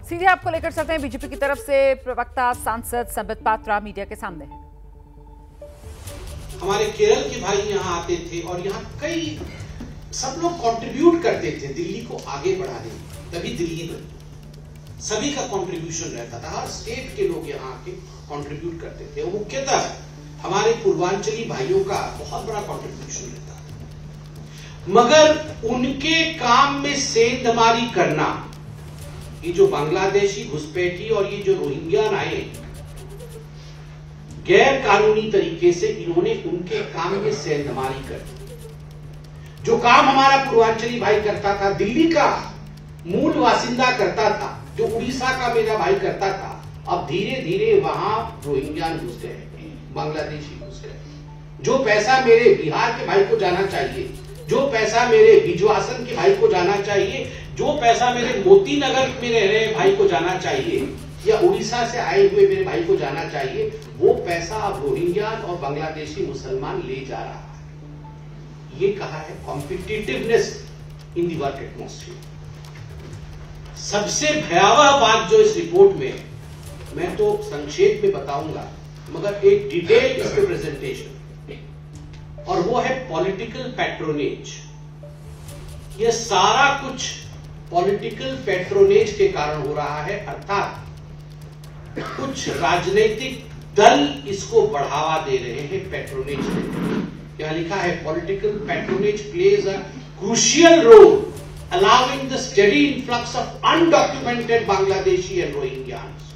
सीधे आपको लेकर चलते हैं बीजेपी की तरफ से प्रवक्ता सांसद संबित पात्रा मीडिया के सामने हैं। हमारे केरल के भाई यहाँ आते थे और यहाँ कई सब लोग कंट्रीब्यूट करते थे दिल्ली को आगे बढ़ाने, तभी दिल्ली बनी। सभी का कंट्रीब्यूशन रहता था, हर स्टेट के लोग यहाँ आके कंट्रीब्यूट करते थे और मुख्यतः हमारे पूर्वांचली भाइयों का बहुत बड़ा कंट्रीब्यूशन रहता था। मगर उनके काम में सेंधमारी करना, ये जो बांग्लादेशी घुसपैठी और ये जो रोहिंग्या आए गैर कानूनी तरीके से, इन्होंने उनके काम में सेंधमारी कर दी। जो काम हमारा पूर्वांचली भाई करता था, दिल्ली का मूल वासिंदा करता था, जो उड़ीसा का मेरा भाई करता था, अब धीरे धीरे वहां रोहिंग्या घुस गए, बांग्लादेशी घुस गए। जो पैसा मेरे बिहार के भाई को जाना चाहिए, जो पैसा मेरे बिजवासन के भाई को जाना चाहिए, जो पैसा मेरे मोती नगर में रह रहे भाई को जाना चाहिए या उड़ीसा से आए हुए मेरे भाई को जाना चाहिए, वो पैसा अब रोहिंग्या और बांग्लादेशी मुसलमान ले जा रहा है। ये कहा है competitiveness in the work atmosphere. सबसे भयावह बात जो इस रिपोर्ट में, मैं तो संक्षेप में बताऊंगा मगर एक डिटेल इसके प्रेजेंटेशन, और वो है पॉलिटिकल पैट्रोनेज। ये सारा कुछ पॉलिटिकल पैट्रोनेज के कारण हो रहा है, अर्थात कुछ राजनीतिक दल इसको बढ़ावा दे रहे हैं, पैट्रोनेज दे रहे हैं। यहां लिखा है political patronage plays a crucial role allowing the steady influx of undocumented Bangladeshi and Rohingyas.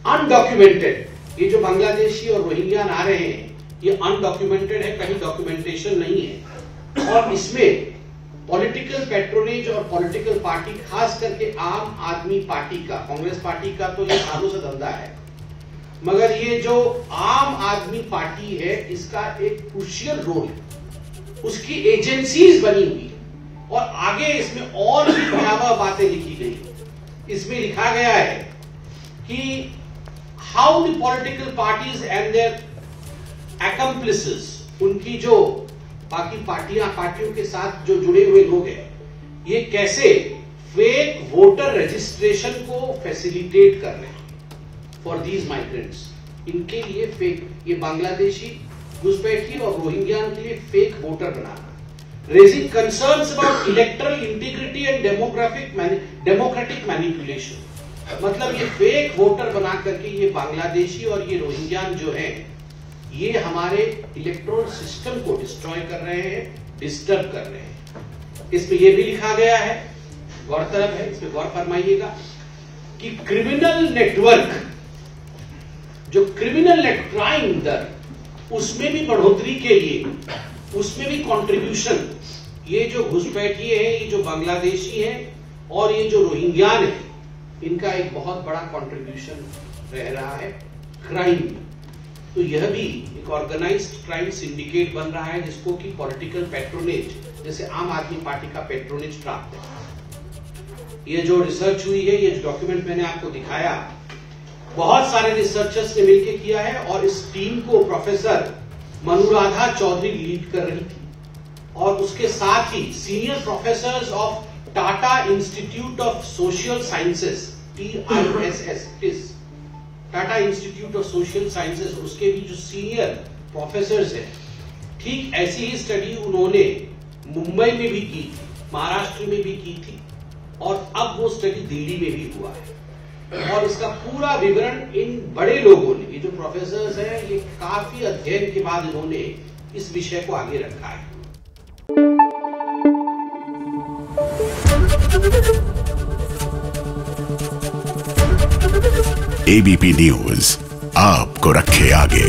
Undocumented, ये जो बांग्लादेशी और रोहिंग्यान आ रहे हैं ये अनडॉक्यूमेंटेड है, कहीं डॉक्यूमेंटेशन नहीं है। और इसमें पॉलिटिकल पैट्रोनेज और पॉलिटिकल पार्टी, खास करके आम आदमी पार्टी का, कांग्रेस पार्टी का तो ये सालों से धंधा है, मगर ये जो आम आदमी पार्टी है इसका एक क्रूशियल रोल है, उसकी एजेंसीज बनी हुई है। और आगे इसमें और भी भयावह बातें लिखी गई। इसमें लिखा गया है कि how the political parties and their accomplices, उनकी जो बाकी पार्टियों के साथ जो जुड़े हुए लोग हैं, ये कैसे फेक वोटर रजिस्ट्रेशन को फैसिलिटेट कर रहे हैं फॉर दीज माइग्रेंट्स। इनके लिए फेक, ये बांग्लादेशी घुसपैठी और रोहिंग्या के लिए fake voter banana, raising concerns about electoral integrity and democratic manipulation. मतलब ये फेक वोटर बना करके ये बांग्लादेशी और ये रोहिंग्या जो है ये हमारे इलेक्टोरल सिस्टम को डिस्ट्रॉय कर रहे हैं, डिस्टर्ब कर रहे हैं। इसमें यह भी लिखा गया है, गौरतलब है, इसमें गौर फरमाइएगा कि क्रिमिनल नेटवर्क, जो क्रिमिनल क्राइम दर, उसमें भी बढ़ोतरी के लिए, उसमें भी कंट्रीब्यूशन, ये जो घुसपैठी है, ये जो बांग्लादेशी है और ये जो रोहिंग्यान है, इनका एक बहुत बड़ा कंट्रीब्यूशन रह रहा है क्राइम। तो यह भी एक ऑर्गेनाइज्ड क्राइम सिंडिकेट बन रहा है जिसको कि पॉलिटिकल पैट्रोनेज, जैसे आम आदमी पार्टी का पैट्रोनेज प्राप्त है। ये जो रिसर्च हुई है, ये जो डॉक्यूमेंट मैंने आपको दिखाया, बहुत सारे रिसर्चर्स ने मिलकर किया है और इस टीम को प्रोफेसर मनुराधा चौधरी लीड कर रही थी और उसके साथ ही senior professor of Tata Institute of Social Sciences, TISS, Tata Institute of Social Sciences, उसके भी जो सीनियर प्रोफेसर्स हैं, ठीक ऐसी ही स्टडी उन्होंने मुंबई में भी की थी, महाराष्ट्र में भी की थी और अब वो स्टडी दिल्ली में भी हुआ है। और इसका पूरा विवरण इन बड़े लोगों ने, ये जो प्रोफेसर्स हैं, ये काफी अध्ययन के बाद इन्होंने इस विषय को आगे रखा है। ABP न्यूज आपको रखे आगे।